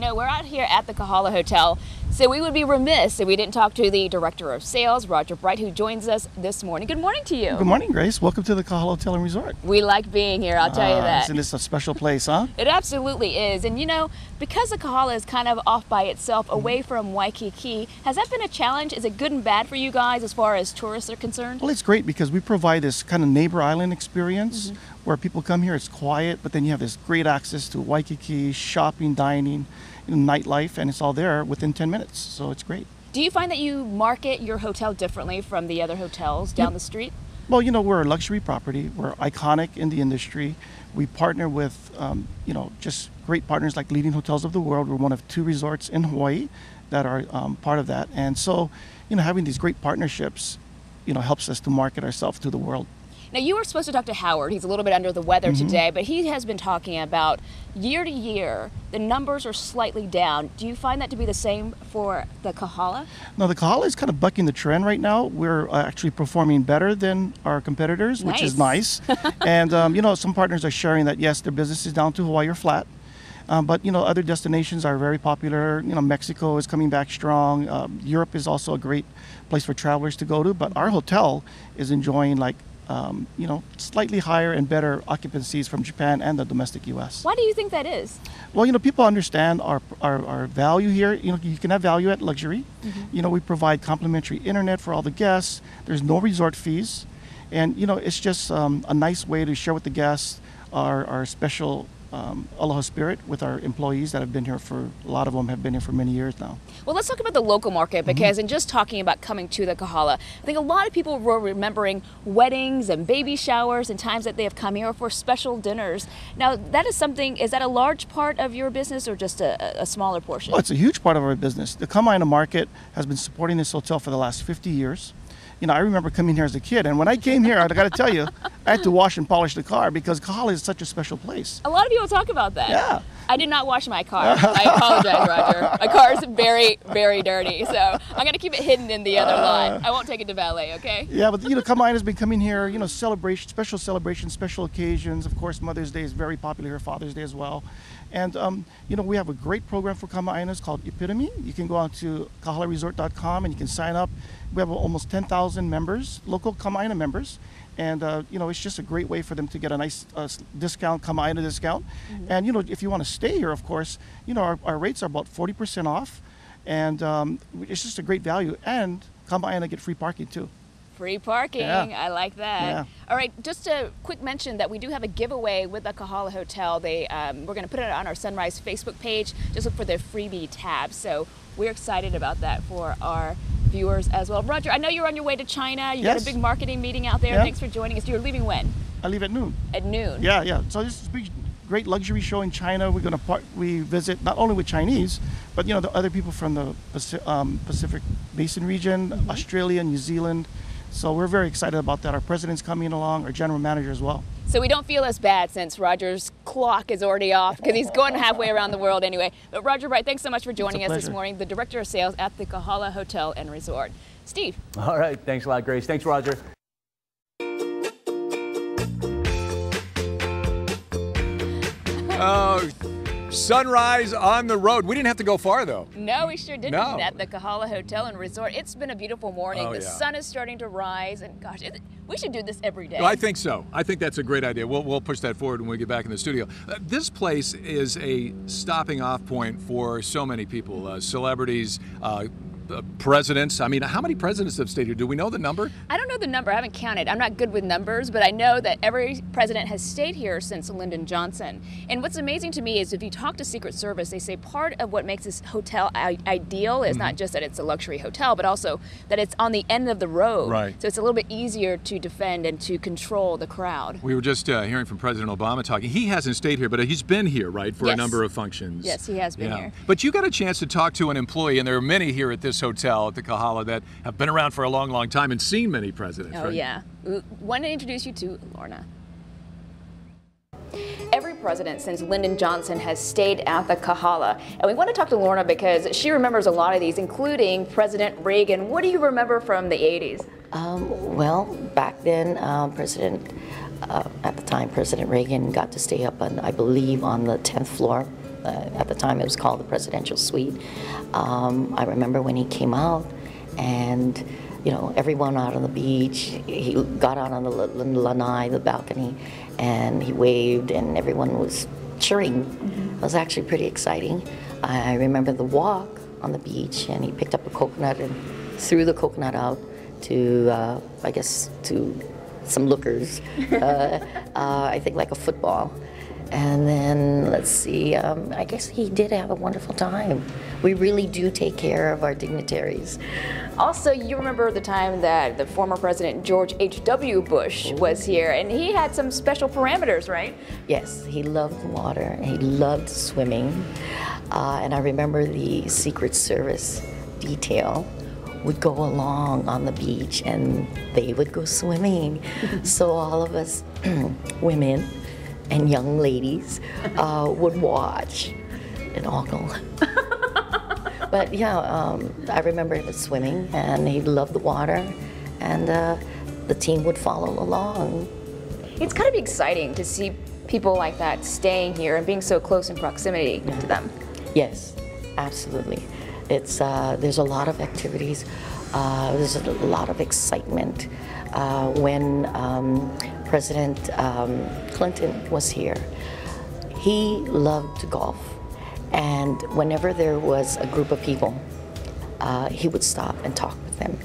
know, we're out here at the Kahala Hotel, so we would be remiss if we didn't talk to the Director of Sales, Roger Bright, who joins us this morning. Good morning to you. Good morning, Grace. Welcome to the Kahala Hotel and Resort. We like being here, I'll tell you that. Isn't this a special place, huh? It absolutely is. And you know, because the Kahala is kind of off by itself, away from Waikiki, has that been a challenge? Is it good and bad for you guys as far as tourists are concerned? Well, it's great because we provide this kind of neighbor island experience where people come here, it's quiet, but then you have this great access to Waikiki, shopping, dining, nightlife, and it's all there within 10 minutes, so it's great. Do you find that you market your hotel differently from the other hotels down the street? Well, you know, we're a luxury property. We're iconic in the industry. We partner with, you know, just great partners like leading hotels of the world. We're one of 2 resorts in Hawaii that are part of that. And so, you know, having these great partnerships, you know, helps us to market ourselves to the world. Now, you were supposed to talk to Howard. He's a little bit under the weather today, but he has been talking about year to year, the numbers are slightly down. Do you find that to be the same for the Kahala? No, the Kahala is kind of bucking the trend right now. We're actually performing better than our competitors, which is nice. And, you know, some partners are sharing that, yes, their business is down to Hawaii or flat. But, you know, other destinations are very popular. You know, Mexico is coming back strong. Europe is also a great place for travelers to go to. But our hotel is enjoying, like, you know, slightly higher and better occupancies from Japan and the domestic U.S. Why do you think that is? Well, you know, people understand our value here. You know, you can have value at luxury. You know, we provide complimentary internet for all the guests. There's no resort fees. And, you know, it's just a nice way to share with the guests our special aloha spirit with our employees that have been here for, a lot of them have been here for many years now. Well, let's talk about the local market, because in just talking about coming to the Kahala, I think a lot of people were remembering weddings and baby showers and times that they have come here for special dinners. Now, that is something, is that a large part of your business or just a smaller portion? Oh, it's a huge part of our business. The Kama'aina market has been supporting this hotel for the last 50 years. You know, I remember coming here as a kid, and when I came here, I got to tell you, I had to wash and polish the car because Kahala is such a special place. A lot of people talk about that. Yeah. I did not wash my car. I apologize, Roger. My car is very, very dirty, so I'm going to keep it hidden in the other lot. I won't take it to valet, okay? Yeah, but, you know, Kama'aina has been coming here, you know, special celebrations, special occasions. Of course, Mother's Day is very popular here, Father's Day as well. And, you know, we have a great program for Kama'ainas called Epitome. You can go on to kahalaresort.com and you can sign up. We have almost 10,000 members, local Kama'aina members. And, you know, it's just a great way for them to get a nice discount, Kama'aina discount. And, you know, if you want to stay here, of course, you know, our rates are about 40% off. And it's just a great value. And Kama'aina get free parking, too. Free parking, I like that. Yeah. All right, just a quick mention that we do have a giveaway with the Kahala Hotel. We're going to put it on our Sunrise Facebook page. Just look for the freebie tab. So we're excited about that for our viewers as well. Roger, I know you're on your way to China. You got a big marketing meeting out there. Thanks for joining us. You're leaving when? I leave at noon. At noon? Yeah, yeah. So this is a big, great luxury show in China. We're going to we visit not only with Chinese, but, you know, the other people from the Pacific Basin region, Australia, New Zealand. So we're very excited about that. Our president's coming along, our general manager as well. So we don't feel as bad since Roger's clock is already off because he's going halfway around the world anyway. But Roger Bright, thanks so much for joining us this morning, the Director of Sales at the Kahala Hotel and Resort. Steve. All right, thanks a lot, Grace. Thanks, Roger. Oh, sunrise on the road. We didn't have to go far, though. No, we sure didn't. At the Kahala Hotel and Resort. It's been a beautiful morning. The sun is starting to rise, and gosh, we should do this every day. I think so. I think that's a great idea. We'll push that forward when we get back in the studio. This place is a stopping off point for so many people, celebrities, presidents. I mean, how many presidents have stayed here? Do we know the number? I don't know the number. I haven't counted. I'm not good with numbers, but I know that every president has stayed here since Lyndon Johnson. And what's amazing to me is if you talk to Secret Service, they say part of what makes this hotel ideal is not just that it's a luxury hotel, but also that it's on the end of the road. Right. So it's a little bit easier to defend and to control the crowd. We were just hearing from President Obama talking. He hasn't stayed here, but he's been here, right, for a number of functions. Yes, he has been here. But you got a chance to talk to an employee, and there are many here at this hotel at the Kahala that have been around for a long, long time and seen many presidents. Oh, yeah. We want to introduce you to Lorna. Every president since Lyndon Johnson has stayed at the Kahala. And we want to talk to Lorna because she remembers a lot of these, including President Reagan. What do you remember from the 80s? Well, back then, at the time, President Reagan got to stay up, I believe, on the 10th floor At the time, it was called the Presidential Suite. I remember when he came out, and everyone out on the beach. He got out on the lanai, the balcony, and he waved, and everyone was cheering. It was actually pretty exciting. I remember the walk on the beach, and he picked up a coconut and threw the coconut out to, I guess, to some lookers. I think like a football. And then, let's see, I guess he did have a wonderful time. We really do take care of our dignitaries. Also, you remember the time that the former President George H.W. Bush was here, and he had some special parameters, right? Yes, he loved the water, and he loved swimming. And I remember the Secret Service detail would go along on the beach, and they would go swimming. So all of us women and young ladies would watch and all go. But yeah, I remember him swimming, and he loved the water, and the team would follow along. It's gotta be exciting to see people like that staying here and being so close in proximity to them. Yes, absolutely. It's there's a lot of activities. There's a lot of excitement when President Clinton was here. He loved to golf, and whenever there was a group of people, he would stop and talk with them.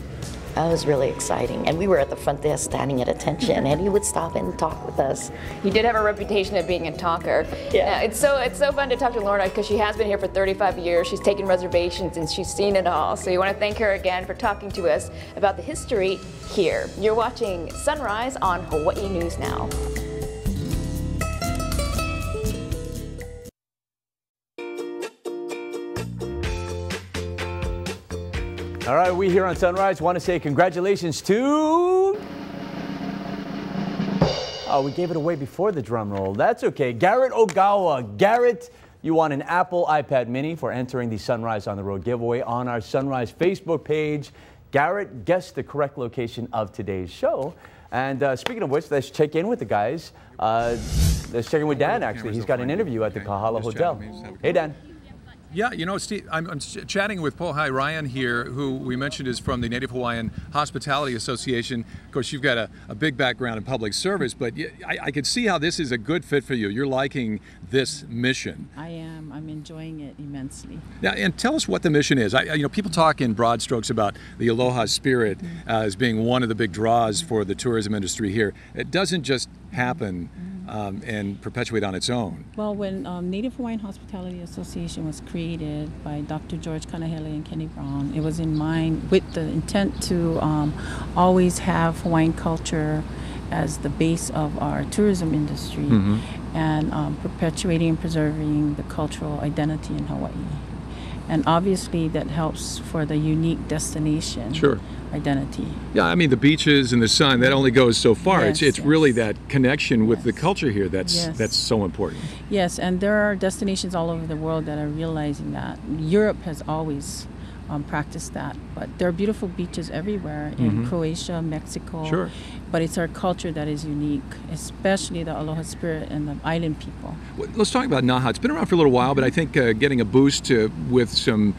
That was really exciting, and we were at the front desk standing at attention, and he would stop and talk with us. He did have a reputation of being a talker. Yeah. It's so fun to talk to Lorna because she has been here for 35 years. She's taken reservations and she's seen it all. So you want to thank her again for talking to us about the history here. You're watching Sunrise on Hawaii News Now. All right, we here on Sunrise want to say congratulations to... Oh, we gave it away before the drum roll. That's okay. Garrett Ogawa. Garrett, you won an Apple iPad mini for entering the Sunrise on the Road giveaway on our Sunrise Facebook page. Garrett guessed the correct location of today's show. And speaking of which, let's check in with the guys. Let's check in with Dan, actually. He's got an interview at the Kahala Hotel. Hey, Dan. Yeah, you know, Steve, I'm chatting with Pohai Ryan here, who we mentioned is from the Native Hawaiian Hospitality Association. Of course, you've got a big background in public service, but I could see how this is a good fit for you. You're liking this mission. I am. I'm enjoying it immensely. Yeah, and tell us what the mission is. You know, people talk in broad strokes about the aloha spirit as being one of the big draws for the tourism industry here. It doesn't just happen and perpetuate on its own. Well, when Native Hawaiian Hospitality Association was created by Dr. George Kanahele and Kenny Brown, it was in mind with the intent to always have Hawaiian culture as the base of our tourism industry and perpetuating and preserving the cultural identity in Hawaii. And obviously that helps for the unique destination identity. Yeah, I mean the beaches and the sun, that only goes so far. Yes, it's yes. really that connection with the culture here that's so important. Yes, and there are destinations all over the world that are realizing that. Europe has always practiced that, but there are beautiful beaches everywhere in Croatia, Mexico. But it's our culture that is unique, especially the aloha spirit and the island people. Well, let's talk about NAHA. It's been around for a little while, but I think getting a boost with some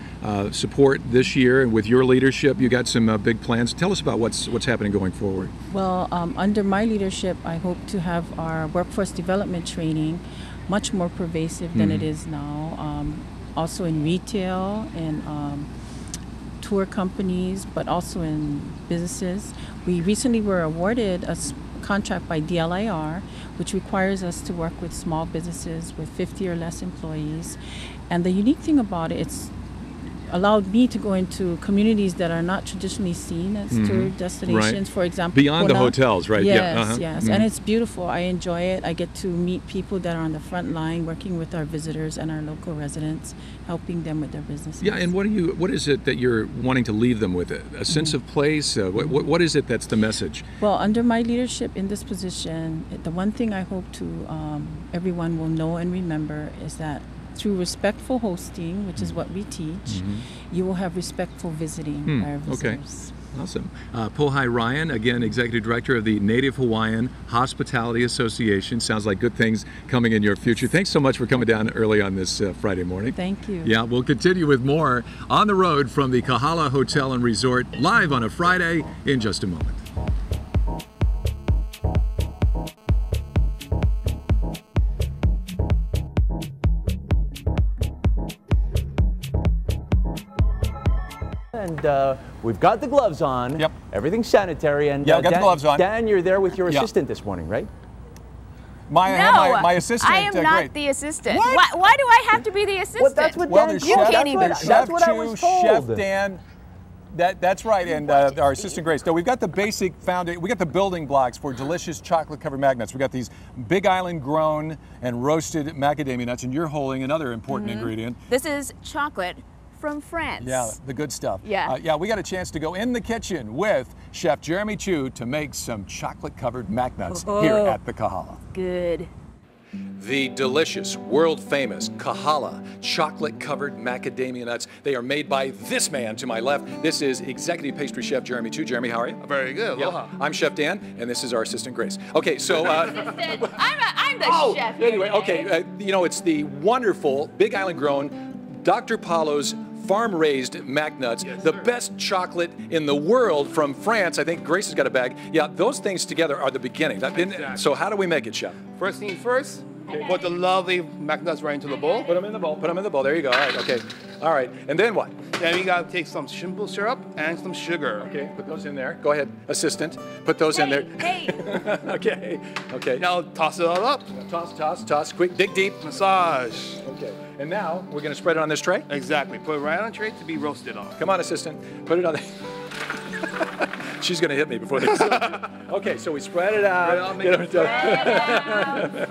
support this year and with your leadership, you got some big plans. Tell us about what's happening going forward. Well, under my leadership, I hope to have our workforce development training much more pervasive than it is now. Also in retail and tour companies, but also in businesses. We recently were awarded a contract by DLIR, which requires us to work with small businesses with 50 or less employees. And the unique thing about it, it's allowed me to go into communities that are not traditionally seen as tour destinations. For example, beyond the hotels, right? Yes, yes. And it's beautiful. I enjoy it. I get to meet people that are on the front line, working with our visitors and our local residents, helping them with their businesses. Yeah, and what is it that you're wanting to leave them with? A sense of place? What is it that's the message? Well, under my leadership in this position, the one thing I hope to everyone will know and remember is that through respectful hosting, which is what we teach, you will have respectful visiting by our visitors. Awesome. Pohai Ryan, again, Executive Director of the Native Hawaiian Hospitality Association. Sounds like good things coming in your future. Thanks so much for coming down early on this Friday morning. Thank you. Yeah, we'll continue with more on the road from the Kahala Hotel and Resort live on a Friday in just a moment. And we've got the gloves on. Yep. Everything's sanitary. And yeah, got the gloves on. Dan, you're there with your assistant this morning, right? My assistant. I am not the assistant. Why do I have to be the assistant? Well, that's what Dan Chef, what I was told. Chef Dan. That's right, and our assistant Grace. So we've got the basic foundation. We got the building blocks for delicious chocolate-covered magnets. We got these Big Island grown and roasted macadamia nuts, and you're holding another important ingredient. This is chocolate from France. Yeah, the good stuff. Yeah. Yeah, we got a chance to go in the kitchen with Chef Jeremy Chu to make some chocolate-covered magnets here at the Kahala. Good. The delicious, world-famous Kahala chocolate-covered macadamia nuts. They are made by this man to my left. This is Executive Pastry Chef Jeremy Chu. Jeremy, how are you? Very good. Aloha. I'm Chef Dan, and this is our assistant Grace. Okay, so I'm the chef. Anyway, okay, you know, it's the wonderful Big Island grown Dr. Paulo's farm-raised McNuts, the best chocolate in the world from France. I think Grace has got a bag. Yeah, those things together are the beginning. Exactly. So how do we make it, Chef? First thing first, put the lovely McNuts right into the bowl. Put them in the bowl. Put them in the bowl. There you go. All right. Okay. All right. And then what? Then we gotta take some simple syrup and some sugar. Okay. Put those in there. Go ahead, assistant. Put those in there. Hey. Okay. Okay. Now toss it all up. Toss. Quick. Dig deep. Massage. Okay. And now we're gonna spread it on this tray. Exactly. Put it right on the tray to be roasted on. Come on, assistant. Put it on the. She's gonna hit me before this. Okay, so we spread it out. Spread it out.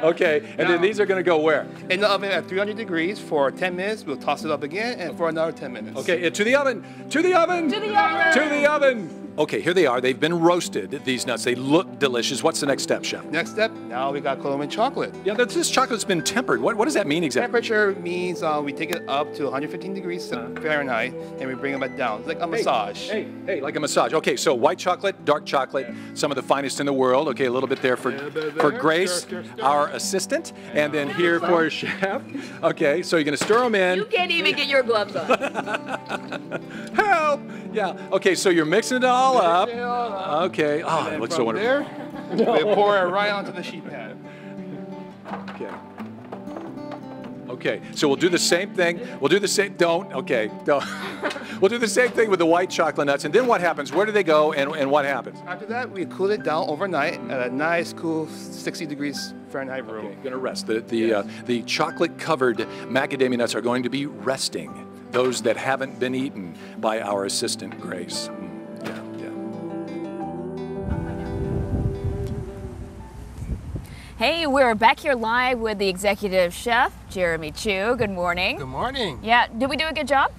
Okay, and then these are gonna go where? In the oven at 300 degrees for 10 minutes. We'll toss it up again and for another 10 minutes. Okay, to the oven. To the oven. To the oven. To the oven. Okay, here they are. They've been roasted, these nuts. They look delicious. What's the next step, Chef? Next step, now we got Colombian chocolate. Yeah, this chocolate's been tempered. What does that mean exactly? Temperature means we take it up to 115 degrees Fahrenheit and we bring it back down. It's like a massage. Hey, like a massage. Okay, so white chocolate, dark chocolate, some of the finest in the world. Okay, a little bit there for Grace, Stir. our assistant, and then here for Chef. Okay, so you're gonna stir them in. You can't even get your gloves on. Help! Yeah. Okay, so you're mixing it all up. Okay. Oh, it looks so wonderful. There, we pour it right onto the sheet pan. Okay. Okay. So we'll do the same thing. We'll do the same. Don't. We'll do the same thing with the white chocolate nuts. And then what happens? Where do they go? And what happens? After that, we cool it down overnight at a nice, cool 60 degrees Fahrenheit room. Okay. Going to rest. The chocolate-covered macadamia nuts are going to be resting. Those that haven't been eaten by our assistant Grace. Yeah. Hey, we're back here live with the executive chef, Jeremy Chu. Good morning. Good morning. Yeah, did we do a good job?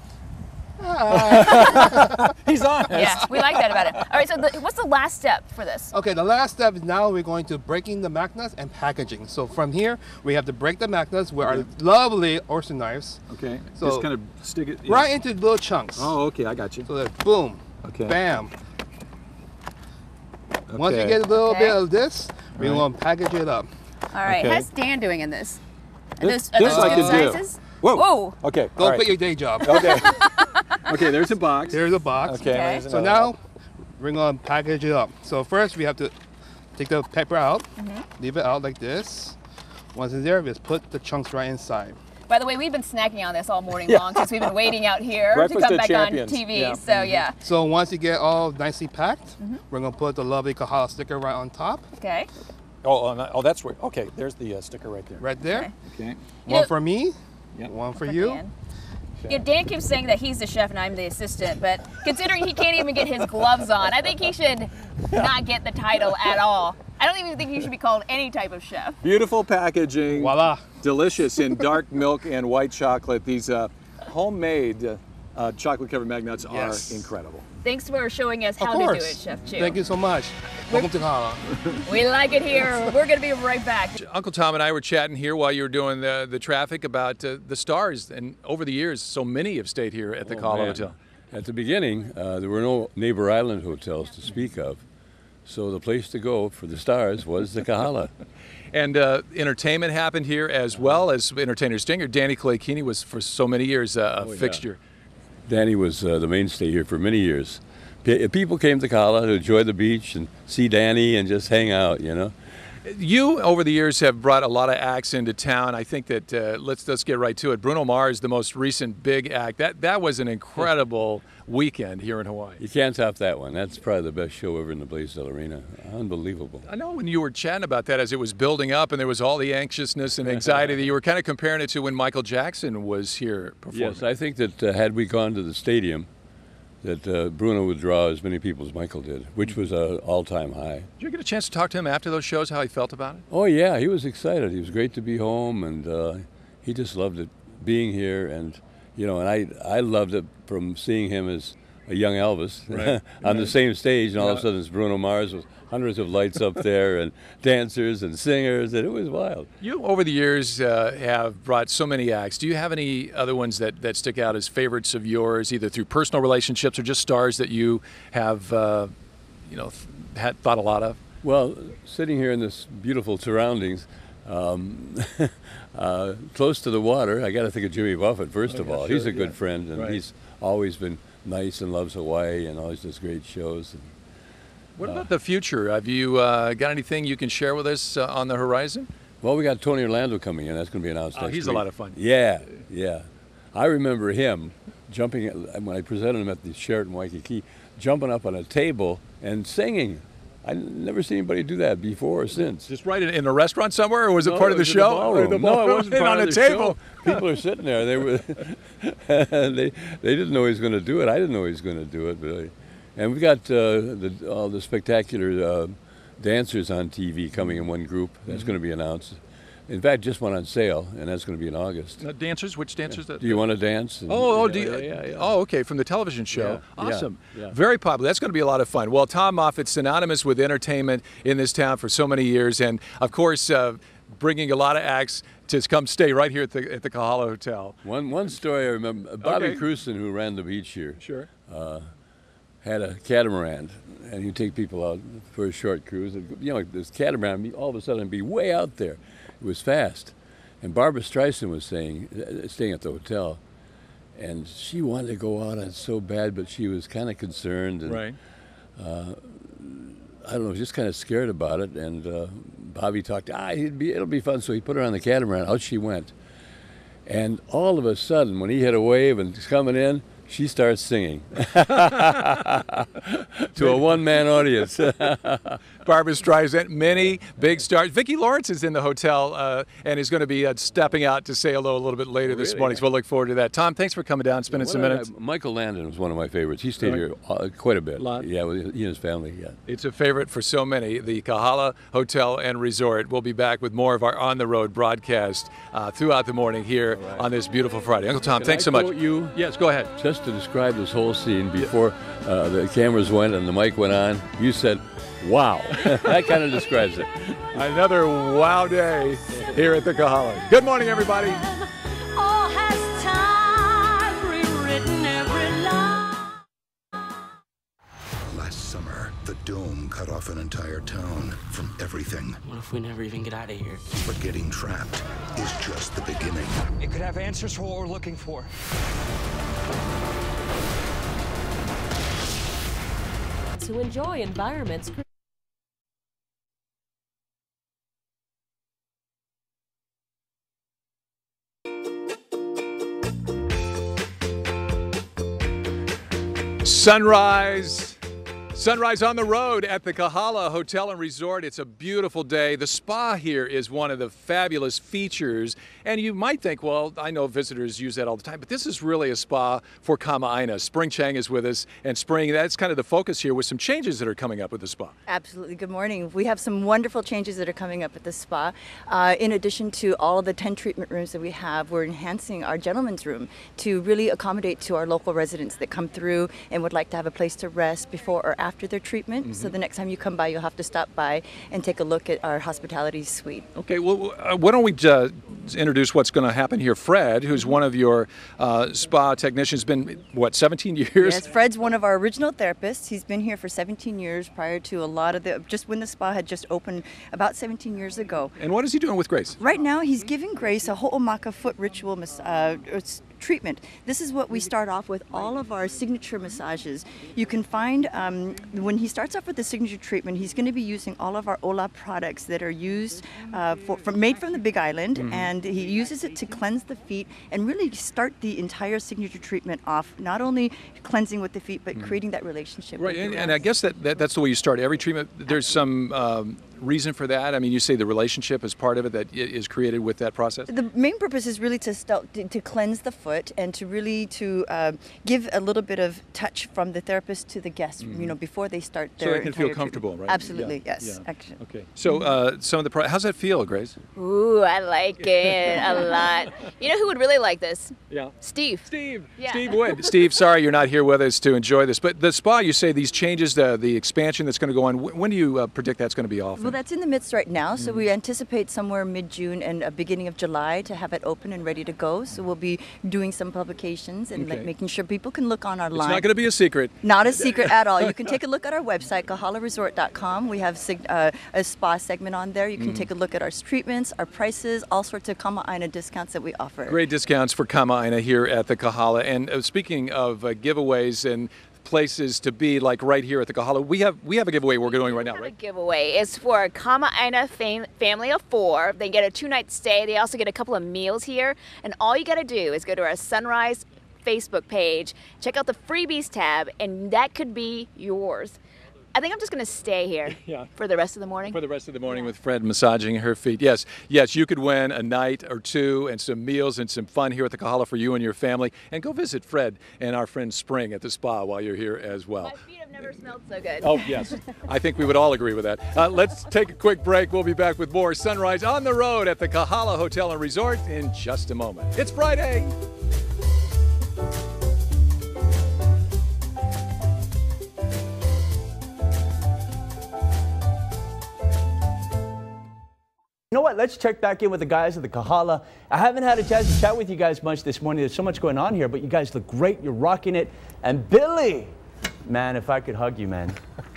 He's honest. Yeah, we like that about it. All right, so what's the last step for this? Okay, the last step is now we're going to breaking the McNuts and packaging. So from here, we have to break the McNuts with our lovely oyster knives. Okay. So just kind of stick it right into little chunks. Oh, okay, I got you. So that boom, Okay. bam. Okay. Once you get a little Okay. bit of this, we're Right. going to package it up. All right, Okay. how's Dan doing in this? This Are those I good can do. sizes? Whoa. Whoa. Okay. Go all right. quit your day job. Okay. Okay, there's a box. There's a box. Okay. Okay. there's So another now we're going to package it up. So first we have to take the pepper out, leave it out like this. Once it's there, we just put the chunks right inside. By the way, we've been snacking on this all morning long since we've been waiting out here Breakfast to come of back champions. on TV. Yeah. So yeah, So once you get all nicely packed, we're going to put the lovely Kahala sticker right on top, okay. Oh, that's where. Okay, there's the sticker right there. right there. Okay. One know- for me, Yep. one for For you. Dan. Yeah, Dan keeps saying that he's the chef and I'm the assistant, but considering he can't even get his gloves on, I think he should not get the title at all. I don't even think he should be called any type of chef. Beautiful packaging. Voila. Delicious in dark milk and white chocolate. These homemade chocolate covered magnuts Yes. are incredible. Thanks for showing us Of how to do course. it, Chef Chu. Thank you so much. Welcome to Kahala. We like it here. We're going to be right back. Uncle Tom and I were chatting here while you were doing the traffic about the stars, and over the years, so many have stayed here at the Kahala Hotel. At the beginning, there were no neighbor island hotels to speak of, so the place to go for the stars was the Kahala. And entertainment happened here as well as entertainer Stinger. Danny Kaleikini was for so many years a fixture. Danny was the mainstay here for many years. People came to Kahala to enjoy the beach and see Danny and just hang out, you know. You, over the years, have brought a lot of acts into town. I think that let's get right to it. Bruno Mars, the most recent big act. That was an incredible weekend here in Hawaii. You can't top that one. That's probably the best show ever in the Blaisdell Arena. Unbelievable. I know when you were chatting about that as it was building up and there was all the anxiousness and anxiety that you were kind of comparing it to when Michael Jackson was here performing. Yes, I think that had we gone to the stadium, that Bruno would draw as many people as Michael did, which was an all-time high. Did you get a chance to talk to him after those shows, how he felt about it? Oh, yeah, he was excited. He was great to be home, and he just loved it, being here. And, you know, and I loved it from seeing him as a young Elvis on the same stage, and all of a sudden it's Bruno Mars with hundreds of lights up there and dancers and singers, and it was wild. You, over the years, have brought so many acts. Do you have any other ones that stick out as favorites of yours, either through personal relationships or just stars that you have, thought a lot of? Well, sitting here in this beautiful surroundings, close to the water, I got to think of Jimmy Buffett, first of all. He's a good friend, and he's always been nice and loves Hawaii and always does great shows. And, what about the future? Have you got anything you can share with us on the horizon? Well, we got Tony Orlando coming in. That's going to be announced next He's week. a lot of fun. Yeah. I remember him jumping, when I presented him at the Sheraton Waikiki, jumping up on a table and singing. I never seen anybody do that before or since. Just right in a restaurant somewhere, or was it part of the show? No, it wasn't part on of a the table. Show. People are sitting there. They were, they didn't know he was going to do it. I didn't know he was going to do it. But and we got all the spectacular dancers on TV coming in one group. That's going to be announced. In fact, just went on sale, and that's going to be in August. Dancers? Which dancers? Do you want to dance? Oh, okay, from the television show. Yeah, awesome. yeah. Very popular. That's going to be a lot of fun. Well, Tom Moffitt's synonymous with entertainment in this town for so many years, and of course, bringing a lot of acts to come stay right here at the Kahala Hotel. One story I remember, Bobby Cruson, who ran the beach here, had a catamaran, and he'd take people out for a short cruise. And, you know, this catamaran, all of a sudden, be way out there. It was fast. And Barbara Streisand was staying at the hotel, and she wanted to go out on it so bad, but she was kind of concerned. And, right. I don't know, just kind of scared about it. And Bobby talked, it'll be fun. So he put her on the catamaran. Out she went. And all of a sudden, when he hit a wave and was coming in, she starts singing to a one-man audience. Barbara Streisand, many big stars. Vicky Lawrence is in the hotel and is going to be stepping out to say hello a little bit later this morning. So we'll look forward to that. Tom, thanks for coming down, spending some minutes. Michael Landon was one of my favorites. He stayed here quite a bit. Yeah, with he and his family. Yeah. It's a favorite for so many. The Kahala Hotel and Resort. We'll be back with more of our on-the-road broadcast throughout the morning here on this beautiful Friday. Uncle Tom, thanks so much. Yes, go ahead. Just to describe this whole scene before the cameras went and the mic went on, you said, wow. That kind of describes it. Another wow day here at the Kahala. Good morning, everybody. All has time rewritten every line. Last summer, the dome cut off an entire town from everything. What if we never even get out of here? But getting trapped is just the beginning. It could have answers for what we're looking for. To enjoy environments. Sunrise, Sunrise on the road at the Kahala Hotel and Resort. It's a beautiful day. The spa here is one of the fabulous features. And you might think, well, I know visitors use that all the time, but this is really a spa for Kama'aina. Spring Chang is with us, and Spring, that's kind of the focus here with some changes that are coming up with the spa. Absolutely. Good morning. We have some wonderful changes that are coming up at the spa. In addition to all of the 10 treatment rooms that we have, we're enhancing our gentleman's room to really accommodate to our local residents that come through and would like to have a place to rest before or after their treatment. So the next time you come by, you'll have to stop by and take a look at our hospitality suite. Okay, well, why don't we introduce what's going to happen here. Fred, who's one of your spa technicians, been, what, 17 years? Yes, Fred's one of our original therapists. He's been here for 17 years prior to a lot of just when the spa had just opened about 17 years ago. And what is he doing with Grace? Right now, he's giving Grace a ho'omaka foot ritual treatment. This is what we start off with, all of our signature massages. You can find, when he starts off with the signature treatment, he's going to be using all of our Ola products that are used, made from the Big Island, and he uses it to cleanse the feet and really start the entire signature treatment off, not only cleansing with the feet, but creating that relationship. Right, with the and I guess that's the way you start every treatment. There's some reason for that? I mean, you say the relationship is part of it that is created with that process? The main purpose is really to cleanse the foot and to really give a little bit of touch from the therapist to the guest, you know, before they start their so they can feel comfortable, treatment. right? Absolutely, yes. Yeah. Okay. So some of the how's that feel, Grace? Ooh, I like it a lot. You know who would really like this? Yeah. Steve. Yeah. Steve would. Steve, sorry you're not here with us to enjoy this, but the spa, you say these changes, the expansion that's going to go on, when do you predict that's going to be off? Well, that's in the midst right now, so we anticipate somewhere mid-June and beginning of July to have it open and ready to go. So we'll be doing some publications and making sure people can look on our line. It's not going to be a secret. Not a secret at all. You can take a look at our website, kahalaresort.com. We have a spa segment on there. You can take a look at our treatments, our prices, all sorts of Kama'aina discounts that we offer. Great discounts for Kama'aina here at the Kahala. And speaking of giveaways and places to be, like right here at the Kahala, we have a giveaway we're doing right now, right? A giveaway. It's for a Kama'aina family of 4. They get a 2-night stay. They also get a couple of meals here. And all you got to do is go to our Sunrise Facebook page, check out the freebies tab, and that could be yours. I think I'm just going to stay here for the rest of the morning. For the rest of the morning with Fred massaging her feet. Yes, you could win a night or two and some meals and some fun here at the Kahala for you and your family. And go visit Fred and our friend Spring at the spa while you're here as well. My feet have never smelled so good. Oh, yes. I think we would all agree with that. Let's take a quick break. We'll be back with more Sunrise on the Road at the Kahala Hotel and Resort in just a moment. It's Friday. You know what? Let's check back in with the guys at the Kahala. I haven't had a chance to chat with you guys much this morning. There's so much going on here, but you guys look great. You're rocking it. And Billy, man, if I could hug you, man.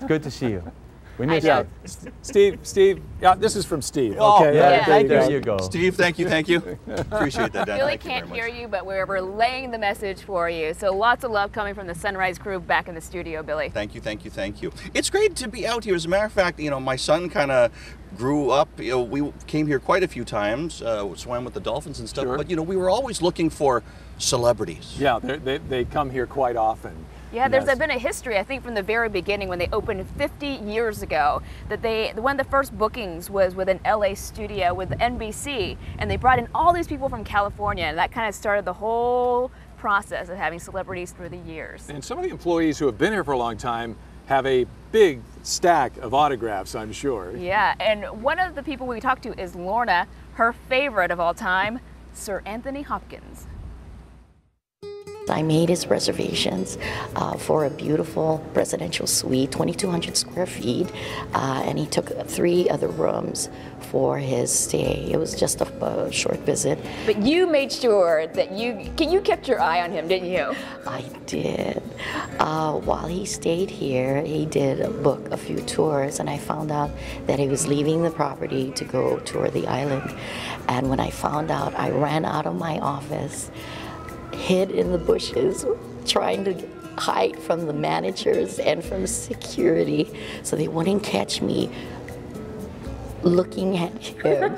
Good to see you. We miss you. Steve, yeah, this is from Steve. Oh, okay. Yeah, there you go. Steve, thank you. Appreciate that, Dan. Billy can't hear you, but we're relaying the message for you. So lots of love coming from the Sunrise crew back in the studio, Billy. Thank you. It's great to be out here. As a matter of fact, you know, my son kind of grew up, you know, we came here quite a few times, swam with the dolphins and stuff, but, you know, we were always looking for celebrities. Yeah, they come here quite often. Yeah, there's been a history, I think, from the very beginning when they opened 50 years ago, that one of the first bookings was with an LA studio with NBC, and they brought in all these people from California, and that kind of started the whole process of having celebrities through the years. And some of the employees who have been here for a long time have a big stack of autographs, I'm sure. Yeah, and one of the people we talked to is Lorna, her favorite of all time, Sir Anthony Hopkins. I made his reservations for a beautiful residential suite, 2,200 square feet, and he took 3 other rooms for his stay. It was just a short visit. But you made sure that you kept your eye on him, didn't you? I did. While he stayed here, he did book a few tours, and I found out that he was leaving the property to go tour the island. And when I found out, I ran out of my office, hid in the bushes, trying to hide from the managers and from security so they wouldn't catch me looking at him.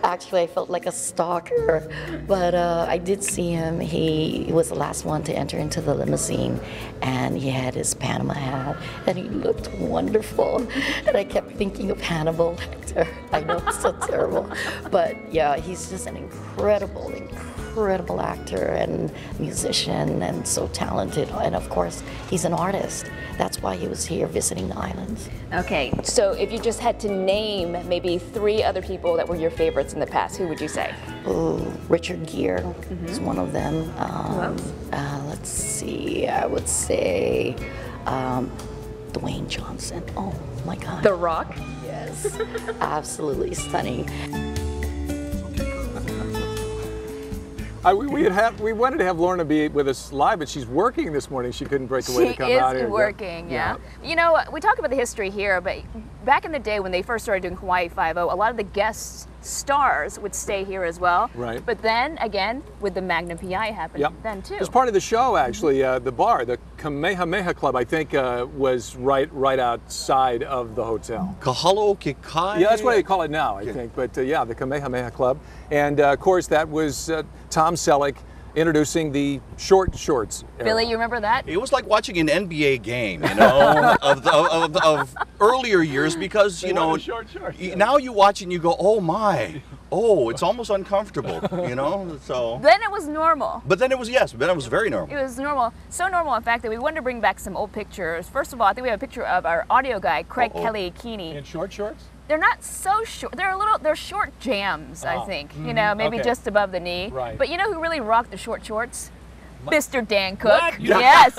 Actually, I felt like a stalker, but I did see him. He was the last one to enter into the limousine, and he had his Panama hat, and he looked wonderful. And I kept thinking of Hannibal Lecter. I know it's so terrible, but yeah, he's just an incredible actor and musician, and so talented. And of course, he's an artist. That's why he was here visiting the islands. Okay, so if you just had to name maybe 3 other people that were your favorites in the past, who would you say? Oh, Richard Gere is one of them. Let's see, I would say Dwayne Johnson. Oh my God. The Rock? Yes, absolutely stunning. We wanted to have Lorna be with us live, but she's working this morning. She couldn't break away to come out here. She is working, yeah. You know, we talk about the history here, but back in the day when they first started doing Hawaii Five-0, a lot of the guest stars would stay here as well. Right. But then, again, with the Magnum PI happened then too. It was part of the show, actually. The bar, the Kamehameha Club, I think, was right outside of the hotel. Kahala Kikai? Yeah, that's what they call it now, I think. But yeah, the Kamehameha Club. And of course, that was Tom Selleck introducing the short shorts era. Billy, you remember that? It was like watching an NBA game, you know, of earlier years, because, you know, now you watch it and you go, oh my, it's almost uncomfortable, you know, so. Then it was normal. But then it was, then it was very normal. It was normal. So normal, in fact, that we wanted to bring back some old pictures. First of all, I think we have a picture of our audio guy, Craig Kaleikini. In short shorts? They're not so short. They're short jams, I think. You know, maybe just above the knee. Right. But you know who really rocked the short shorts? Mr. Dan Cook. What? Yes.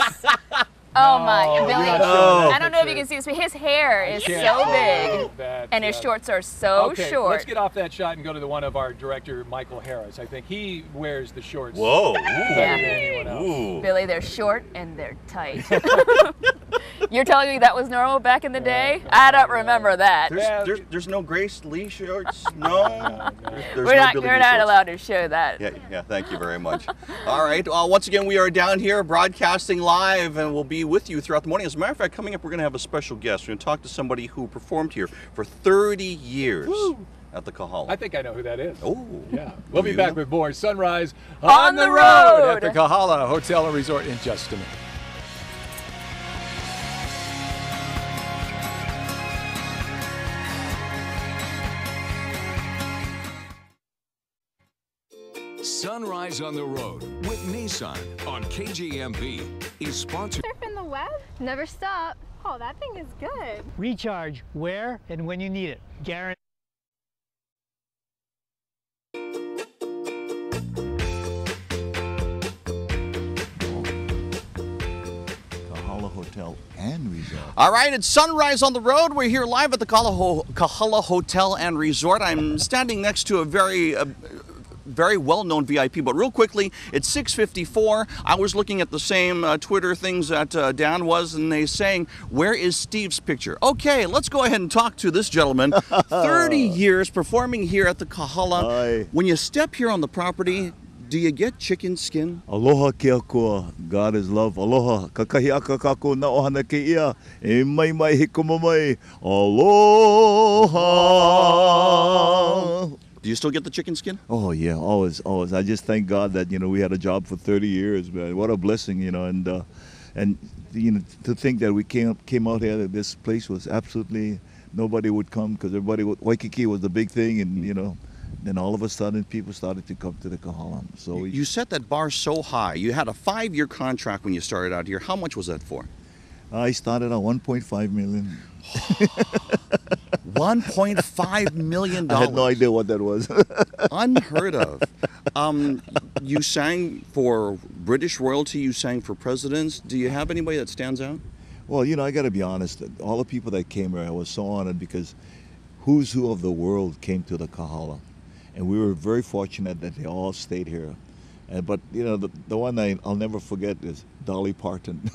Oh my, Billy. I don't know if you can see this, but his hair is so big, and his shorts are so short. Let's get off that shot and go to the one of our director, Michael Harris. I think he wears the shorts. Whoa. Better than anyone else. Ooh. Billy, they're short and they're tight. You're telling me that was normal back in the day? I don't remember that. There's no Grace Lee shorts? No? We're not allowed to show that. Yeah, thank you very much. All right, once again, we are down here broadcasting live, and we'll be with you throughout the morning. As a matter of fact, coming up, we're going to have a special guest. We're going to talk to somebody who performed here for 30 years. Woo. At the Kahala. I think I know who that is. Oh. Yeah. We'll be back with more Sunrise on the road at the Kahala Hotel and Resort in just a minute. Sunrise on the Road with Nissan on KGMB is sponsored. Surfing the web? Never stop. Oh, that thing is good. Recharge where and when you need it. Guaranteed. Kahala Hotel and Resort. All right, it's Sunrise on the Road. We're here live at the Kahala Hotel and Resort. I'm standing next to a very well-known VIP, but real quickly, it's 6:54. I was looking at the same Twitter things that Dan was, and they're saying, where is Steve's picture? Okay, let's go ahead and talk to this gentleman. 30 years performing here at the Kahala. Aye. When you step here on the property, do you get chicken skin? Aloha ke akua. God is love. Aloha. Kakahi aka kako na ohana ke ia. E mai mai hikuma mai. Aloha. Do you still get the chicken skin? Oh yeah, always. I just thank God that we had a job for 30 years, man. What a blessing, and to think that we came out here, that this place was absolutely nobody would come because Waikiki was the big thing, and then all of a sudden people started to come to the Kahala. So you set that bar so high. You had a 5-year contract when you started out here. How much was that for? I started at $1.5 million. $1.5 million. I had no idea what that was. Unheard of. You sang for British royalty, you sang for presidents. Do you have anybody that stands out? Well, I got to be honest. All the people that came here, I was so honored because who's who of the world came to the Kahala. And we were very fortunate that they all stayed here. But, the one I'll never forget is Dolly Parton.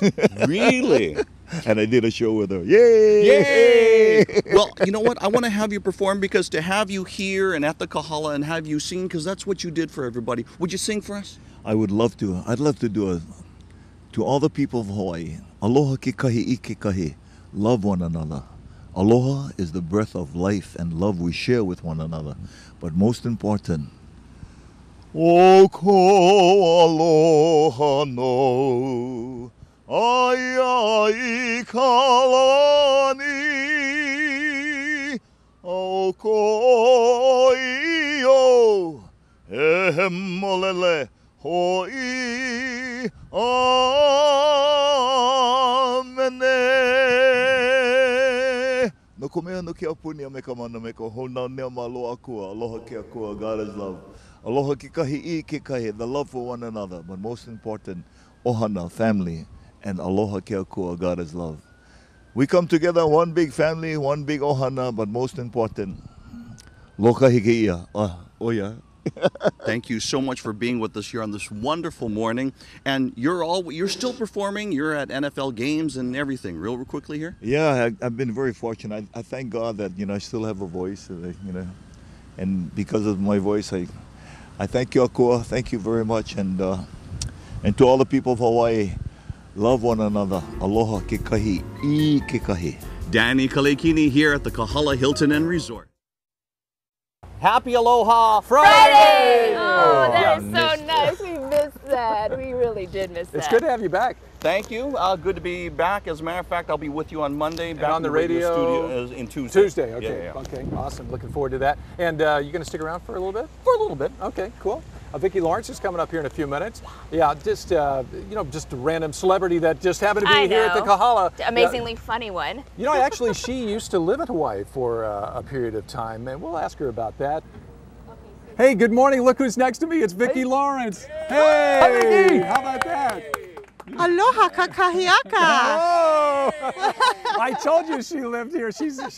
Really? And I did a show with her. Yay! Yay! Well, you know what? I want to have you perform because to have you here and at the Kahala and have you sing, because that's what you did for everybody. Would you sing for us? I would love to. I'd love to do to all the people of Hawaii. Aloha ke kahi I ke kahi. Love one another. Aloha is the breath of life and love we share with one another. But most important, o ko aloha no, ai ai kalani, o ko iyo, e molele hoi, amene. No ka mea no ke apuni a me ka mana me ka hona nea malo akua. Aloha ke akua, God is love. Aloha ke kahi I ke kahi, the love for one another. But most important, ohana, family. And aloha ke akua, God is love. We come together, one big family, one big ohana, but most important, loka hike ia. Oh yeah. Thank you so much for being with us here on this wonderful morning. And you're still performing. You're at NFL games and everything. Real quickly here. Yeah, I've been very fortunate. I thank God that I still have a voice. And because of my voice, I thank you, Akua. Thank you very much, and to all the people of Hawaii, love one another. Aloha ke kahi, I ke kahi. Danny Kaleikini here at the Kahala Hilton and Resort. Happy Aloha Friday! Oh, that is so nice. We missed that. We really did miss that. It's good to have you back. Thank you. Good to be back. As a matter of fact, I'll be with you on Monday. Back on the radio studio in Tuesday. Tuesday, okay. Yeah. Okay, awesome. Looking forward to that. And you going to stick around for a little bit? For a little bit. Okay, cool. Vicky Lawrence is coming up here in a few minutes. Yeah, just just a random celebrity that just happened to be here at the Kahala. Amazingly funny one. Actually, she used to live in Hawaii for a period of time, and we'll ask her about that. Hey, good morning. Look who's next to me. It's Vicky Lawrence. Hey! Hi, Vicky. How about that? Aloha kakahiaka. Oh! I told you she lived here. She's a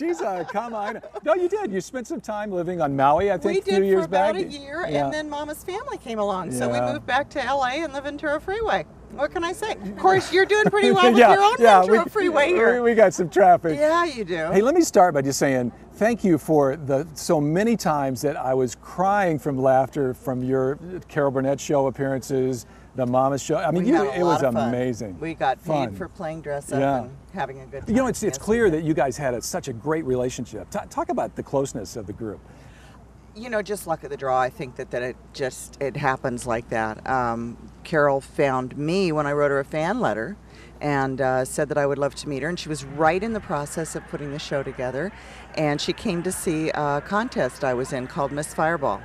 Kamaina. No, you did. You spent some time living on Maui, I think, we a few years back. We did for about a year, and then Mama's family came along. So we moved back to LA and live in Ventura Freeway. What can I say? Of course, you're doing pretty well with your own Ventura Freeway here. We got some traffic. Yeah, you do. Hey, let me start by just saying thank you for the so many times that I was crying from laughter from your Carol Burnett show appearances, the Mama's show. I mean, it was amazing. We got paid for playing dress up and having a good time. It's clear that you guys had such a great relationship. Talk about the closeness of the group. Just luck of the draw. I think that it happens like that. Carol found me when I wrote her a fan letter and said that I would love to meet her, and she was right in the process of putting the show together, and she came to see a contest I was in called Miss Fireball.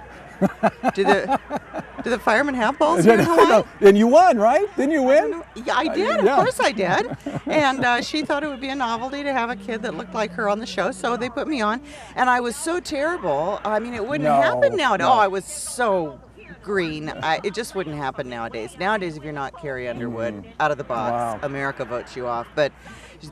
Do the firemen have balls here in Hawaii? And you won, right? Didn't you win? Yeah, I did. Of course I did. And she thought it would be a novelty to have a kid that looked like her on the show, so they put me on. And I was so terrible. I mean, it wouldn't happen nowadays. Oh, I was so green. It just wouldn't happen nowadays. Nowadays, if you're not Carrie Underwood, out of the box, America votes you off. But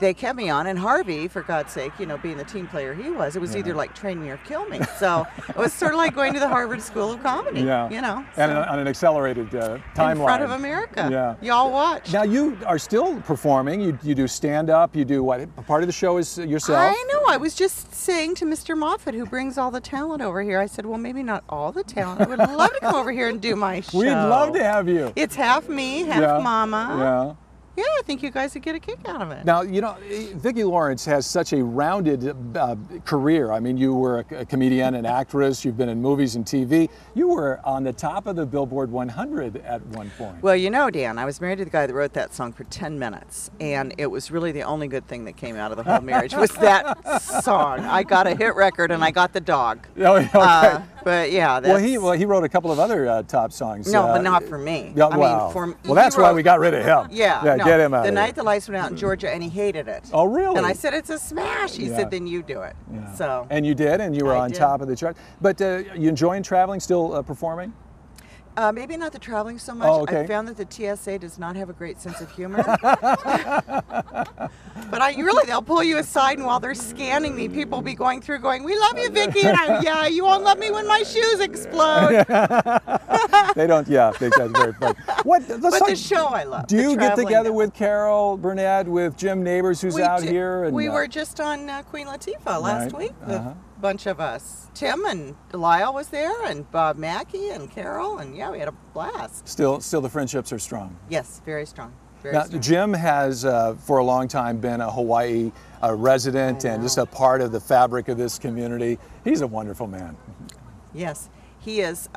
they kept me on, and Harvey, for God's sake, being the team player he was, it was either like train me or kill me. So it was sort of like going to the Harvard School of Comedy. And on an accelerated timeline. In front of America. Yeah. Y'all watch. Now you are still performing. You do stand-up. You do what? Part of the show is yourself. I know. I was just saying to Mr. Moffat, who brings all the talent over here, I said, well, maybe not all the talent. I would love to come over here and do my show. We'd love to have you. It's half me, half Mama. Yeah. Yeah, I think you guys would get a kick out of it. Now, Vicky Lawrence has such a rounded career. I mean, you were a comedian, an actress, you've been in movies and TV. You were on the top of the Billboard 100 at one point. Well, Dan, I was married to the guy that wrote that song for 10 minutes, and it was really the only good thing that came out of the whole marriage was that song. I got a hit record, and I got the dog. Oh, okay. But yeah, he wrote a couple of other top songs. No, but not for me. Yeah, that's why we got rid of him. Get him out. The night the lights went out in Georgia, and he hated it. Oh, really? And I said, it's a smash. He said, then you do it. Yeah. So. And you did, and you were on top of the chart. But you enjoying traveling, still performing? Maybe not the traveling so much. Oh, okay. I found that the TSA does not have a great sense of humor. But they'll pull you aside, and while they're scanning me, people will be going through going, we love you, Vicky. And you won't love me when my shoes explode. They don't, think that's very fun. The show I love. Do you get together with Carol Burnett, with Jim Neighbors, who's out here? And, we were just on Queen Latifah last week. A bunch of us. Tim and Lyle was there, and Bob Mackey and Carol, and we had a blast. Still the friendships are strong. Yes, very strong. Now, Jim has, for a long time, been a Hawaii resident and just a part of the fabric of this community. He's a wonderful man. Yes, he is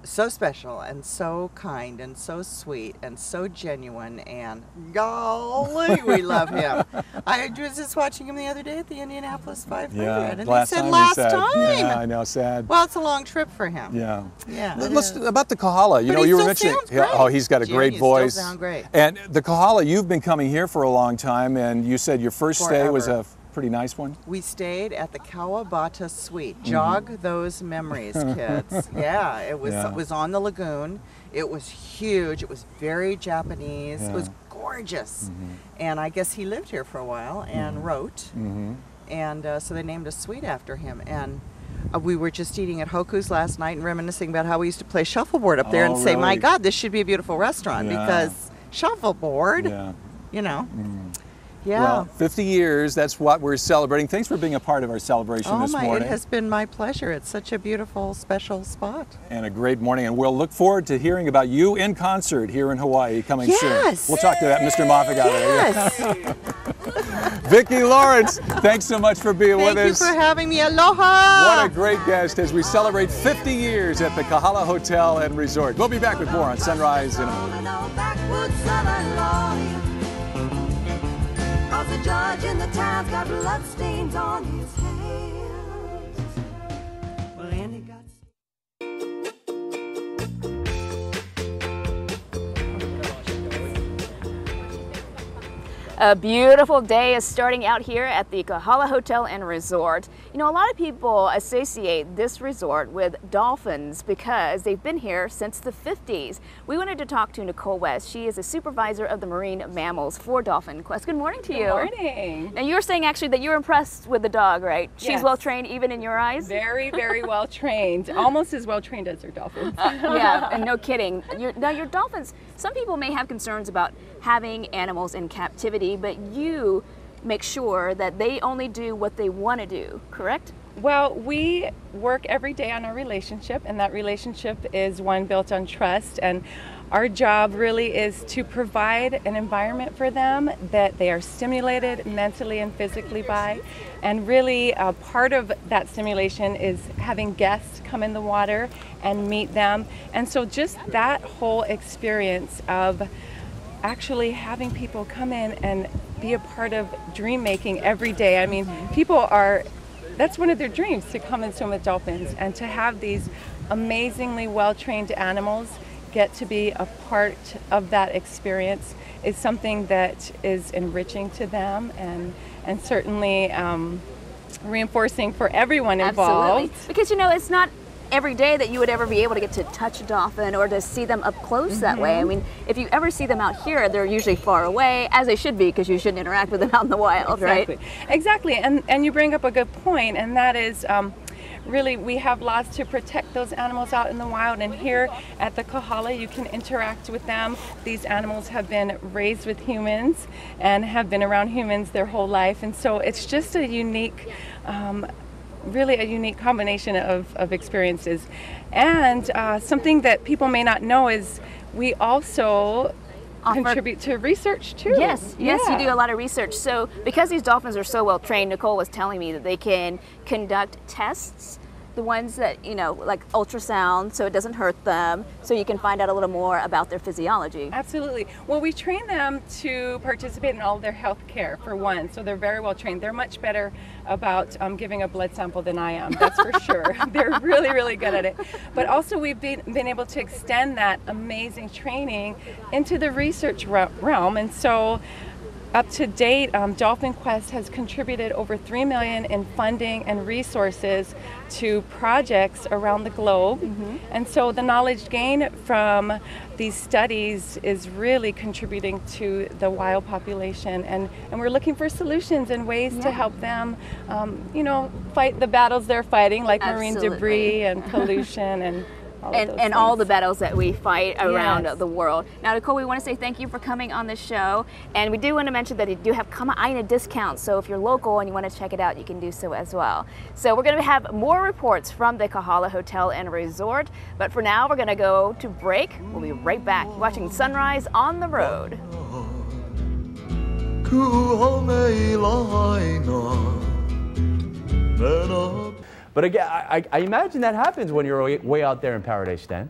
so special and so kind and so sweet and so genuine, and golly, we love him. I was just watching him the other day at the Indianapolis 500, and he said last time. Yeah, I know, sad. Well, it's a long trip for him. Yeah. Yeah. Let's about the Kahala. You know, you were mentioning. Oh, he's got a great voice. Still sound great. And the Kahala, you've been coming here for a long time, and you said your first stay was a pretty nice one. We stayed at the Kawabata Suite. Jog those memories, kids. Yeah, it was on the lagoon. It was huge. It was very Japanese. It was gorgeous. And I guess he lived here for a while and wrote. And so they named a suite after him. And we were just eating at Hoku's last night and reminiscing about how we used to play shuffleboard up there and say, my God, this should be a beautiful restaurant because shuffleboard, you know. Yeah. Well, 50 years, that's what we're celebrating. Thanks for being a part of our celebration this morning. It has been my pleasure. It's such a beautiful, special spot. And a great morning. And we'll look forward to hearing about you in concert here in Hawaii coming soon. We'll talk to that Mr. Moffat out there. Vicky Lawrence, thanks so much for being with us. Thank you for having me. Aloha! What a great guest as we celebrate 50 years at the Kahala Hotel and Resort. We'll be back with more on Sunrise in a moment. The judge in the town's got bloodstains on his hands. Well, Andy got... A beautiful day is starting out here at the Kahala Hotel and Resort. You know, a lot of people associate this resort with dolphins because they've been here since the 50s. We wanted to talk to Nicole West. She is a supervisor of the marine mammals for Dolphin Quest. Good morning to you. Good morning. Now, you were saying actually that you were impressed with the dog, right? She's Yes. well trained even in your eyes? Very, very well trained. Almost as well trained as her dolphins. Yeah, and no kidding. Now, your dolphins, some people may have concerns about having animals in captivity, but you make sure that they only do what they want to do, correct? Well, we work every day on our relationship, and that relationship is one built on trust. And our job really is to provide an environment for them that they are stimulated mentally and physically by. And really, part of that stimulation is having guests come in the water and meet them. And so just that whole experience of actually having people come in and be a part of dream making every day. I mean, people are, that's one of their dreams, to come and swim with dolphins, and to have these amazingly well-trained animals get to be a part of that experience is something that is enriching to them and certainly reinforcing for everyone involved. Absolutely. Because, you know, it's not every day that you would ever be able to get to touch a dolphin or to see them up close that way. I mean, if you ever see them out here, they're usually far away, as they should be, because you shouldn't interact with them out in the wild, right? Exactly. And you bring up a good point, and that is really we have laws to protect those animals out in the wild, and here at the Kahala you can interact with them. These animals have been raised with humans and have been around humans their whole life, and so it's just a unique really a unique combination of experiences. And something that people may not know is we also contribute to research too. Yes, you do a lot of research. So because these dolphins are so well trained, Nicole was telling me that they can conduct tests, the ones that, you know, like ultrasound, so it doesn't hurt them, so you can find out a little more about their physiology. Absolutely. Well, we train them to participate in all of their health care, for one, so they're very well trained. They're much better about giving a blood sample than I am, that's for sure. They're really, really good at it. But also we've been able to extend that amazing training into the research realm, and so up to date, Dolphin Quest has contributed over $3 million in funding and resources to projects around the globe. And so the knowledge gained from these studies is really contributing to the wild population. And we're looking for solutions and ways to help them, you know, fight the battles they're fighting, like marine debris and pollution and all the battles that we fight around the world. Now, Nicole, we want to say thank you for coming on the show, and we do want to mention that you do have Kama'aina discounts, so if you're local and you want to check it out, you can do so as well. So we're going to have more reports from the Kahala Hotel and Resort, but for now we're going to go to break. We'll be right back watching Sunrise on the Road. But again, I imagine that happens when you're way out there in paradise, Stan.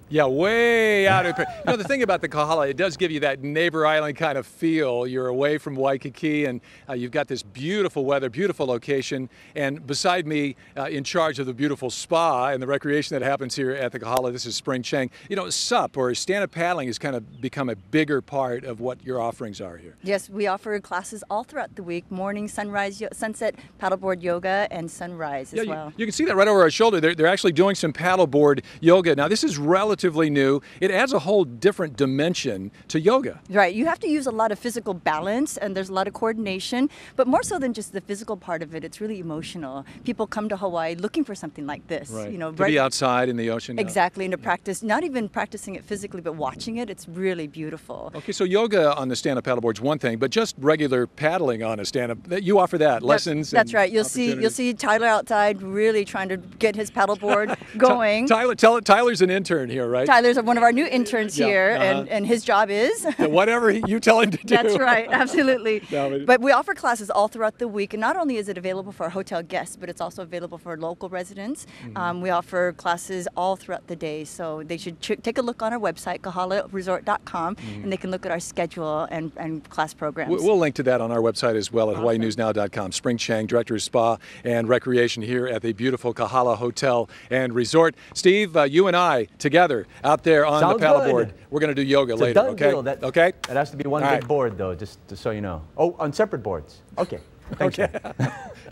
Yeah, way out of. The thing about the Kahala, it does give you that neighbor island kind of feel. You're away from Waikiki, and you've got this beautiful weather, beautiful location. And beside me, in charge of the beautiful spa and the recreation that happens here at the Kahala, this is Spring Chang. SUP, or stand-up paddling, has kind of become a bigger part of what your offerings are here. Yes, we offer classes all throughout the week: morning, sunrise, sunset, paddleboard yoga, and sunrise as well. You can see that right over our shoulder. They're actually doing some paddleboard yoga. Now, this is relatively new. It adds a whole different dimension to yoga. Right. You have to use a lot of physical balance, and there's a lot of coordination, but more so than just the physical part of it, it's really emotional. People come to Hawaii looking for something like this. Right. To be outside in the ocean. Exactly, and to practice, not even practicing it physically, but watching it, it's really beautiful. Okay, so yoga on the stand-up paddleboard is one thing, but just regular paddling on a stand-up, you offer that, lessons. That's right. You'll see Tyler outside really trying to get his paddleboard going. Tyler's an intern here, right? Tyler's one of our new interns here, and his job is whatever you tell him to do. That's right, absolutely. But we offer classes all throughout the week, and not only is it available for our hotel guests, but it's also available for local residents. We offer classes all throughout the day, so they should take a look on our website, kahalaresort.com, and they can look at our schedule and class programs. We'll link to that on our website as well at hawaiinewsnow.com. Spring Chang, Director of Spa and Recreation here at the beautiful Kahala Hotel and Resort. Steve, you and I together out there on the paddleboard. We're going to do yoga later, okay? Okay. It has to be one big board, though, just so you know. Oh, on separate boards. Okay. Thanks,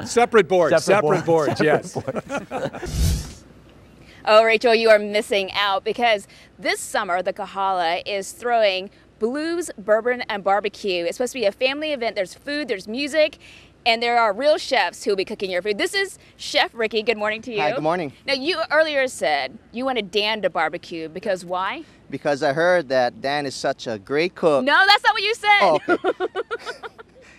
Separate boards. Separate boards, yes. Oh, Rachel, you are missing out because this summer the Kahala is throwing Blues, Bourbon, and Barbecue. It's supposed to be a family event. There's food, there's music, and there are real chefs who will be cooking your food. This is Chef Ricky. Good morning to you. Hi, good morning. Now, you earlier said you wanted Dan to barbecue because why? Because I heard that Dan is such a great cook. No, that's not what you said. Oh, okay.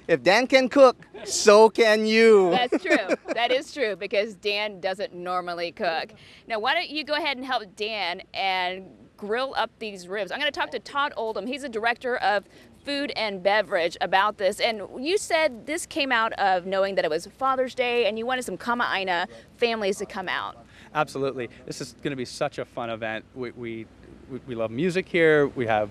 If Dan can cook, so can you. That's true. That is true because Dan doesn't normally cook. Now, why don't you go ahead and help Dan and grill up these ribs? I'm going to talk to Todd Oldham. He's the director of food and beverage about this, and you said this came out of knowing that it was Father's Day and you wanted some Kama'aina families to come out. Absolutely. This is going to be such a fun event. We love music here, we have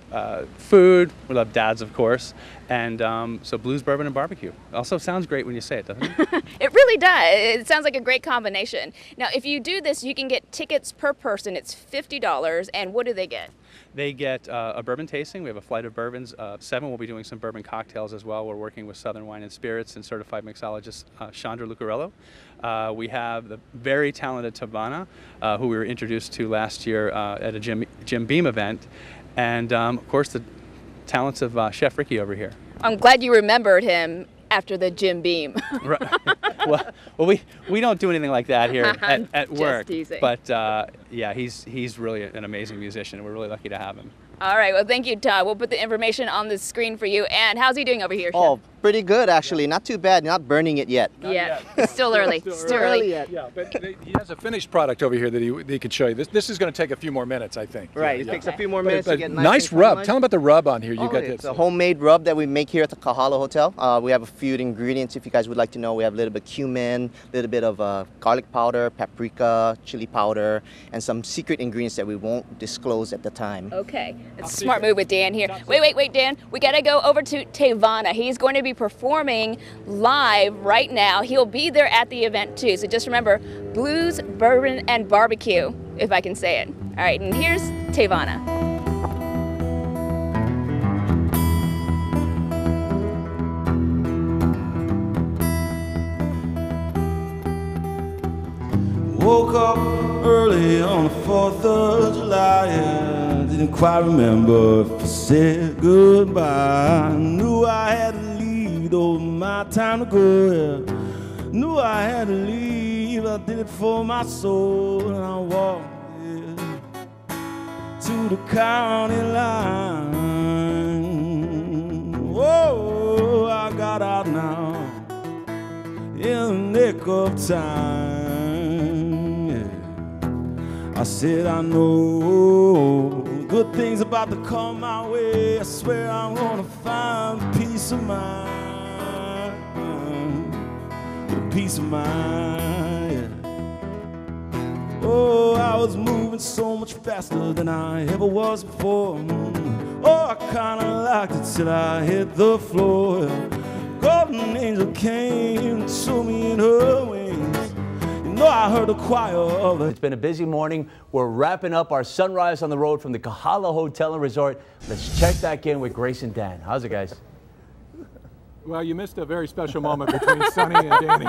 food, we love dads, of course, and so Blues, Bourbon, and Barbecue. Also sounds great when you say it, doesn't it? It really does. It sounds like a great combination. Now, if you do this, you can get tickets per person. It's $50, and what do they get? They get a bourbon tasting. We have a flight of bourbons. 7 will be doing some bourbon cocktails as well. We're working with Southern Wine and Spirits and certified mixologist Chandra Lucarello. We have the very talented Tavana, who we were introduced to last year at a Jim Beam event. And of course, the talents of Chef Ricky over here. I'm glad you remembered him after the Jim Beam. Right. Well, we don't do anything like that here at work. Just teasing. But yeah, he's really an amazing musician, and we're really lucky to have him. All right, well, thank you, Todd. We'll put the information on the screen for you. And how's he doing over here, Chef? Oh, pretty good, actually. Not too bad. Not burning it yet. Yeah, it's still early. Still early. Yet. Yeah, but he has a finished product over here that he could show you. This is going to take a few more minutes, I think. Right, it takes a few more minutes to get nice rub. Tell them about the rub on here. You got It's a homemade rub that we make here at the Kahala Hotel. We have a few ingredients if you guys would like to know. We have a little bit of cumin, a little bit of garlic powder, paprika, chili powder, and some secret ingredients that we won't disclose at the time. Okay, it's a smart move with Dan here. Wait, Dan. We got to go over to Tevana. He's going to be performing live right now. He'll be there at the event too. So just remember, Blues, Bourbon, and Barbecue, if I can say it. All right, and here's Tevana. Woke up early on the 4th of July, and didn't quite remember if I said goodbye. I knew I had to leave, though my time to go, yeah. Knew I had to leave, I did it for my soul, and I walked to the county line. Whoa, I got out now in the nick of time. I said, I know good good things about to come my way. I swear I'm gonna find peace of mind, peace of mind. Yeah. Oh, I was moving so much faster than I ever was before. Oh, I kinda liked it till I hit the floor. Golden angel came to me in her wings. You know, I heard the choir of it. It's been a busy morning. We're wrapping up our Sunrise on the Road from the Kahala Hotel and Resort. Let's check back in with Grace and Dan. How's it, guys? Well, you missed a very special moment between Sonny and Danny.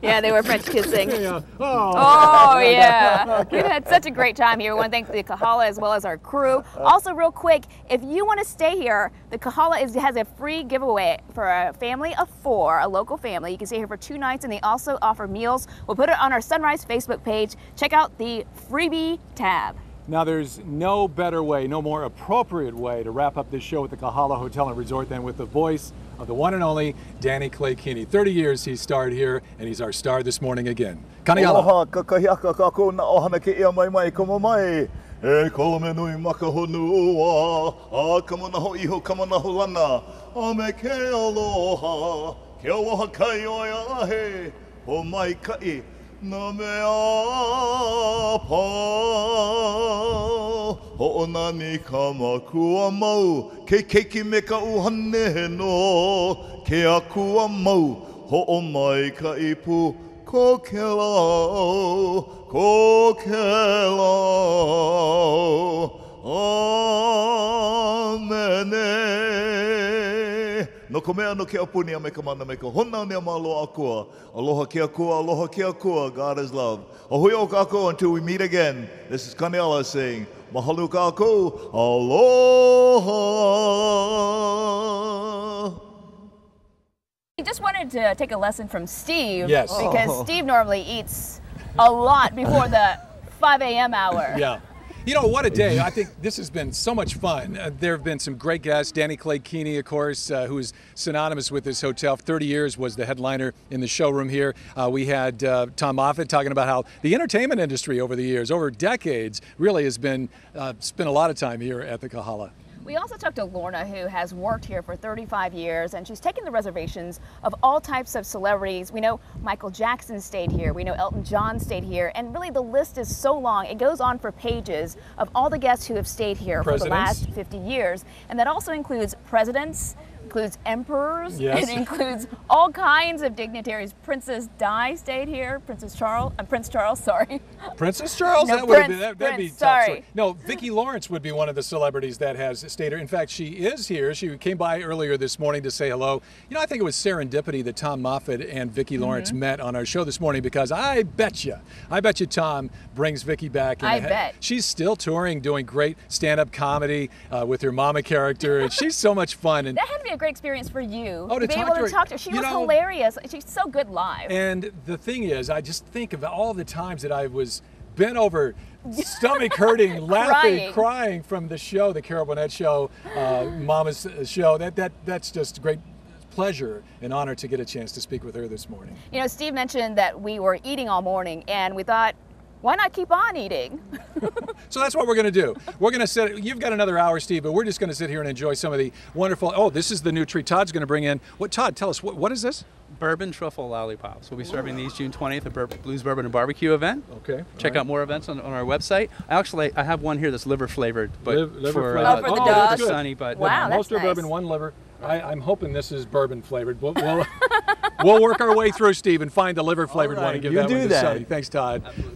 Yeah, they were French kissing. Yeah. Oh, yeah. We've had such a great time here. We want to thank the Kahala as well as our crew. Also, real quick, if you want to stay here, the Kahala has a free giveaway for a family of 4, a local family. You can stay here for 2 nights, and they also offer meals. We'll put it on our Sunrise Facebook page. Check out the freebie tab. Now, there's no better way, no more appropriate way to wrap up this show at the Kahala Hotel and Resort than with the voice of the one and only Danny Kaleikini. 30 years he starred here, and he's our star this morning again. Kaniala. E kolome nui makahonu a kamana ho iho kamana ho lana a me ke aloha ke aloha kai o ahe o mai kai na me a pa ho ona ni kamakua mau ke keiki me ka uhane no ke akua mau ho o mai kai pu ko ke lau ko ke lau amene no ko mea no ke apuni a me ka mana me ka hona nea malo akua aloha ke akua God is love ahui o kako until we meet again. This is Kaniala saying mahalo kako aloha. I just wanted to take a lesson from Steve. Yes. Because Steve normally eats a lot before the 5 a.m. hour. Yeah. You know, what a day. I think this has been so much fun. There have been some great guests. Danny Kaleikini, of course, who is synonymous with this hotel. 30 years was the headliner in the showroom here. We had Tom Moffat talking about how the entertainment industry over the years, over decades, really has been spent a lot of time here at the Kahala. We also talked to Lorna, who has worked here for 35 years, and she's taken the reservations of all types of celebrities. We know Michael Jackson stayed here, we know Elton John stayed here, and really the list is so long. It goes on for pages of all the guests who have stayed here for the last 50 years. And that also includes presidents, includes emperors, yes. It includes all kinds of dignitaries. Princess Di stayed here, Prince Charles, sorry. Princess Charles? No, that'd be tough. sorry. No, Vicky Lawrence would be one of the celebrities that has stayed here. In fact, she is here. She came by earlier this morning to say hello. You know, I think it was serendipity that Tom Moffat and Vicky Lawrence met on our show this morning, because I bet you Tom brings Vicky back. I bet. She's still touring, doing great stand-up comedy with her mama character, and she's so much fun. And that had to be a great experience for you to be able to talk to her. She was hilarious. She's so good live. And the thing is, I just think of all the times that I was bent over, stomach hurting, laughing, crying from the show, the Carol Burnett show, Mama's show. That's just a great pleasure and honor to get a chance to speak with her this morning. You know, Steve mentioned that we were eating all morning, and we thought, why not keep on eating? So that's what we're going to do. We're going to sit. You've got another hour, Steve, but we're just going to sit here and enjoy some of the wonderful. Oh, this is the new treat Todd's going to bring in. Todd, tell us, what is this? Bourbon truffle lollipops. We'll be serving these June 20th at Blues Bourbon and Barbecue event. Okay. Check out more events on our website. I have one here that's liver flavored, but liver for the dog. Sunny. But wow, most that's are bourbon, one liver. I'm hoping this is bourbon flavored. We'll work our way through, Steve, and find the liver flavored one and give that one to Sunny. Thanks, Todd. Absolutely.